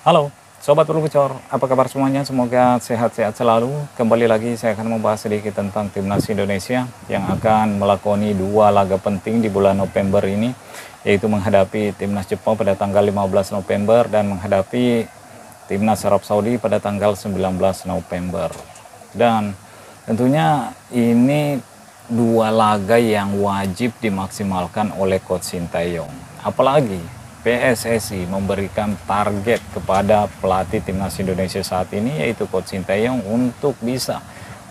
Halo, Sobat Berbocor, apa kabar semuanya? Semoga sehat-sehat selalu. Kembali lagi saya akan membahas sedikit tentang Timnas Indonesia yang akan melakoni dua laga penting di bulan November ini, yaitu menghadapi Timnas Jepang pada tanggal 15 November dan menghadapi Timnas Arab Saudi pada tanggal 19 November. Dan tentunya ini dua laga yang wajib dimaksimalkan oleh Coach Sintayong. Apalagi PSSI memberikan target kepada pelatih Timnas Indonesia saat ini, yaitu Coach Sintayong, untuk bisa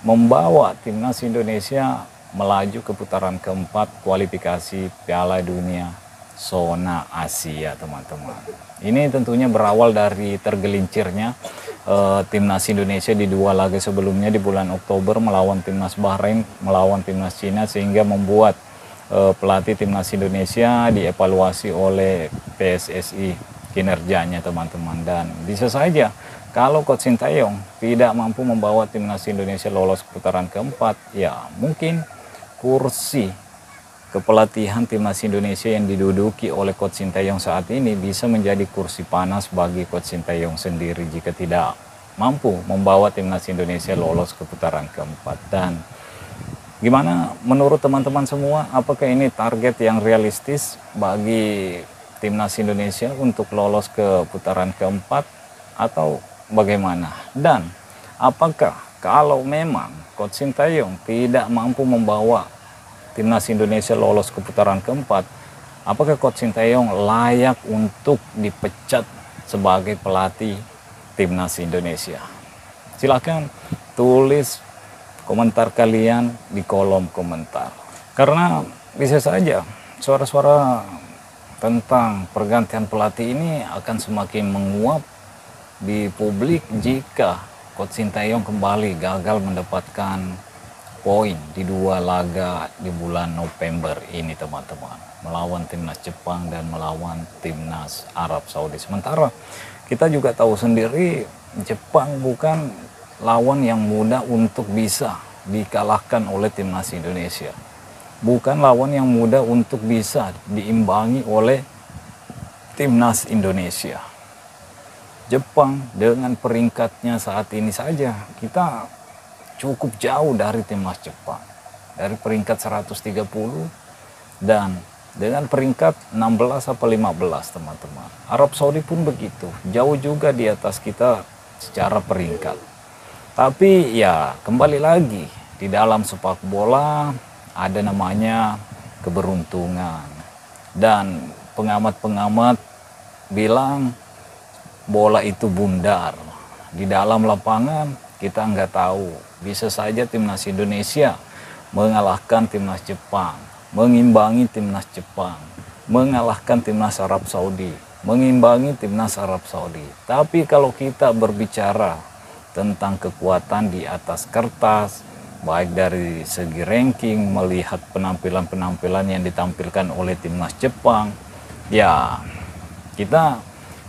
membawa Timnas Indonesia melaju ke putaran keempat kualifikasi Piala Dunia zona Asia, teman-teman. Ini tentunya berawal dari tergelincirnya Timnas Indonesia di dua laga sebelumnya di bulan Oktober melawan Timnas Bahrain, melawan Timnas Cina, sehingga membuat pelatih Timnas Indonesia dievaluasi oleh PSSI kinerjanya, teman-teman. Dan bisa saja kalau Coach Sintayong tidak mampu membawa Timnas Indonesia lolos ke putaran keempat, ya mungkin kursi kepelatihan Timnas Indonesia yang diduduki oleh Coach Sintayong saat ini bisa menjadi kursi panas bagi Coach Sintayong sendiri jika tidak mampu membawa Timnas Indonesia lolos ke putaran keempat. Dan gimana menurut teman-teman semua, apakah ini target yang realistis bagi Timnas Indonesia untuk lolos ke putaran keempat atau bagaimana? Dan apakah kalau memang Coach Sintayong tidak mampu membawa Timnas Indonesia lolos ke putaran keempat, apakah Coach Sintayong layak untuk dipecat sebagai pelatih Timnas Indonesia? Silakan tulis komentar kalian di kolom komentar. Karena bisa saja suara-suara tentang pergantian pelatih ini akan semakin menguap di publik jika Coach Sintayong kembali gagal mendapatkan poin di dua laga di bulan November ini, teman-teman, melawan Timnas Jepang dan melawan Timnas Arab Saudi. Sementara kita juga tahu sendiri Jepang bukan lawan yang mudah untuk bisa dikalahkan oleh Timnas Indonesia. Bukan lawan yang mudah untuk bisa diimbangi oleh Timnas Indonesia. Jepang dengan peringkatnya saat ini saja kita cukup jauh dari Timnas Jepang. Dari peringkat 130 dan dengan peringkat 16 atau 15, teman-teman. Arab Saudi pun begitu, jauh juga di atas kita secara peringkat. Tapi ya kembali lagi, di dalam sepak bola ada namanya keberuntungan. Dan pengamat-pengamat bilang bola itu bundar. Di dalam lapangan kita nggak tahu, bisa saja Timnas Indonesia mengalahkan Timnas Jepang, mengimbangi Timnas Jepang, mengalahkan Timnas Arab Saudi, mengimbangi Timnas Arab Saudi. Tapi kalau kita berbicara tentang kekuatan di atas kertas, baik dari segi ranking, melihat penampilan-penampilan yang ditampilkan oleh Timnas Jepang, ya kita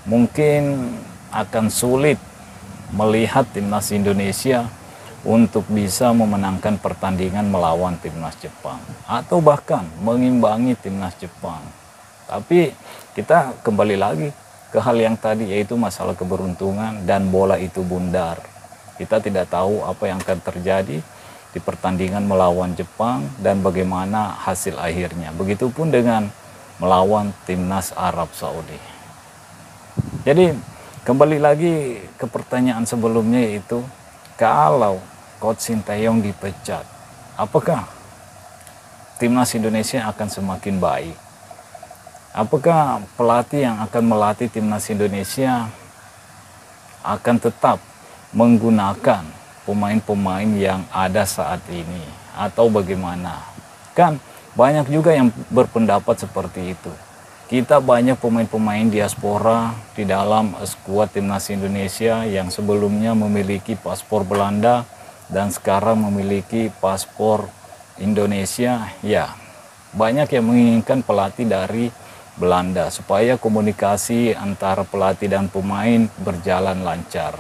mungkin akan sulit melihat Timnas Indonesia untuk bisa memenangkan pertandingan melawan Timnas Jepang atau bahkan mengimbangi Timnas Jepang. Tapi kita kembali lagi ke hal yang tadi, yaitu masalah keberuntungan dan bola itu bundar. Kita tidak tahu apa yang akan terjadi di pertandingan melawan Jepang dan bagaimana hasil akhirnya. Begitupun dengan melawan Timnas Arab Saudi. Jadi kembali lagi ke pertanyaan sebelumnya, yaitu kalau Coach Sintayong dipecat, apakah Timnas Indonesia akan semakin baik? Apakah pelatih yang akan melatih Timnas Indonesia akan tetap menggunakan pemain-pemain yang ada saat ini atau bagaimana? Kan banyak juga yang berpendapat seperti itu. Kita banyak pemain-pemain diaspora di dalam skuad Timnas Indonesia yang sebelumnya memiliki paspor Belanda dan sekarang memiliki paspor Indonesia. Ya, banyak yang menginginkan pelatih dari Belanda supaya komunikasi antara pelatih dan pemain berjalan lancar.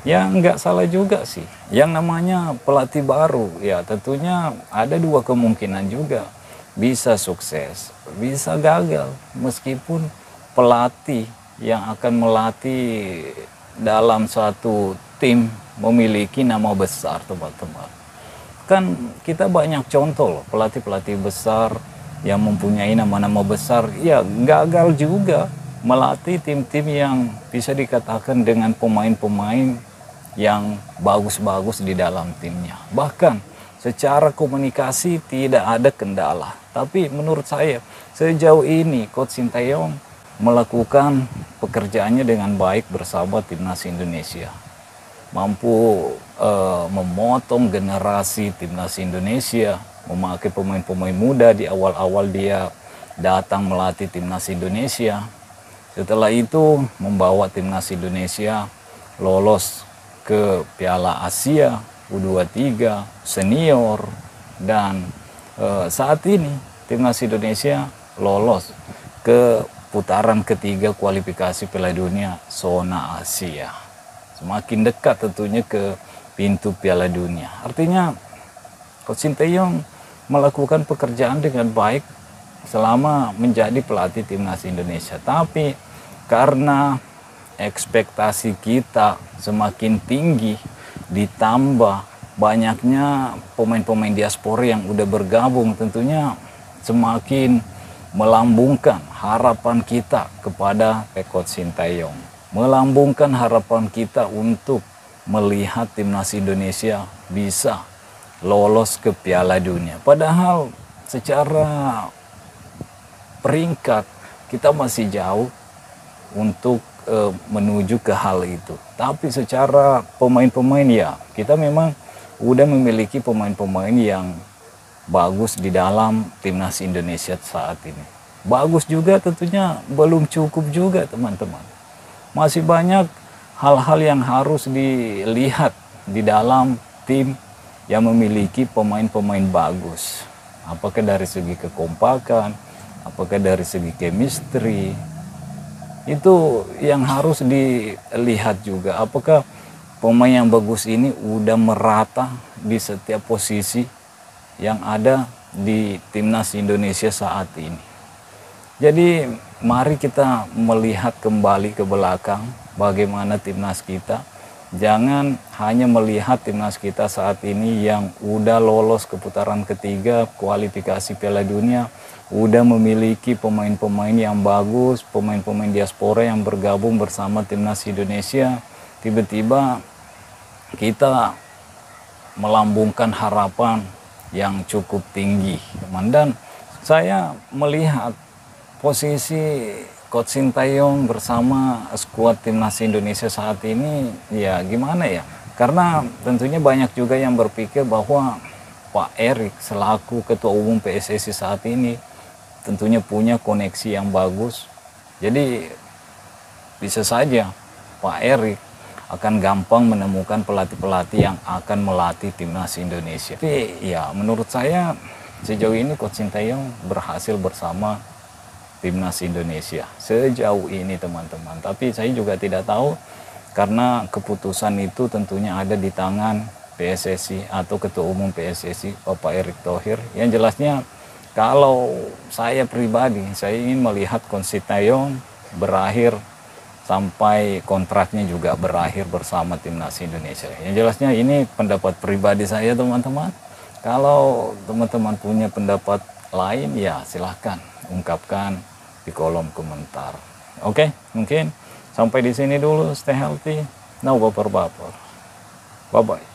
Ya nggak salah juga sih. Yang namanya pelatih baru, ya tentunya ada dua kemungkinan juga. Bisa sukses, bisa gagal. Meskipun pelatih yang akan melatih dalam suatu tim memiliki nama besar, teman-teman. Kan kita banyak contoh loh, pelatih-pelatih besar yang mempunyai nama-nama besar, ya gagal juga melatih tim-tim yang bisa dikatakan dengan pemain-pemain yang bagus-bagus di dalam timnya. Bahkan secara komunikasi tidak ada kendala. Tapi menurut saya sejauh ini Coach Sintayong melakukan pekerjaannya dengan baik bersama timnas Indonesia. Mampu memotong generasi timnas Indonesia, memakai pemain-pemain muda di awal-awal dia datang melatih timnas Indonesia. Setelah itu membawa timnas Indonesia lolos ke Piala Asia U23 senior, dan saat ini timnas Indonesia lolos ke putaran ketiga kualifikasi Piala Dunia zona Asia. Semakin dekat tentunya ke pintu Piala Dunia. Artinya Coach Sintayong melakukan pekerjaan dengan baik selama menjadi pelatih timnas Indonesia. Tapi karena ekspektasi kita semakin tinggi, ditambah banyaknya pemain-pemain diaspora yang udah bergabung, tentunya semakin melambungkan harapan kita kepada Coach Sintayong. Melambungkan harapan kita untuk melihat timnas Indonesia bisa lolos ke Piala Dunia. Padahal secara peringkat kita masih jauh untuk menuju ke hal itu. Tapi secara pemain-pemain, ya kita memang udah memiliki pemain-pemain yang bagus di dalam timnas Indonesia saat ini. Bagus juga, tentunya belum cukup juga, teman-teman. Masih banyak hal-hal yang harus dilihat di dalam tim yang memiliki pemain-pemain bagus. Apakah dari segi kekompakan, apakah dari segi chemistry, itu yang harus dilihat juga. Apakah pemain yang bagus ini udah merata di setiap posisi yang ada di timnas Indonesia saat ini. Jadi mari kita melihat kembali ke belakang bagaimana timnas kita. Jangan hanya melihat timnas kita saat ini yang udah lolos ke putaran ketiga kualifikasi Piala Dunia, udah memiliki pemain-pemain yang bagus, pemain-pemain diaspora yang bergabung bersama timnas Indonesia. Tiba-tiba kita melambungkan harapan yang cukup tinggi, teman. Dan saya melihat posisi Coach Sintayong bersama skuad timnas Indonesia saat ini, ya gimana ya? Karena tentunya banyak juga yang berpikir bahwa Pak Erik selaku Ketua Umum PSSI saat ini tentunya punya koneksi yang bagus. Jadi bisa saja Pak Erik akan gampang menemukan pelatih-pelatih yang akan melatih timnas Indonesia. Tapi ya menurut saya sejauh ini Coach Sintayong berhasil bersama timnas Indonesia sejauh ini, teman-teman. Tapi saya juga tidak tahu, karena keputusan itu tentunya ada di tangan PSSI atau Ketua Umum PSSI Bapak Erick Thohir. Yang jelasnya kalau saya pribadi, saya ingin melihat Coach Sintayong berakhir sampai kontraknya juga berakhir bersama timnas Indonesia. Yang jelasnya ini pendapat pribadi saya, teman-teman. Kalau teman-teman punya pendapat lain, ya silahkan ungkapkan di kolom komentar. Oke, mungkin sampai di sini dulu. Stay healthy, no baper-baper. Bye-bye.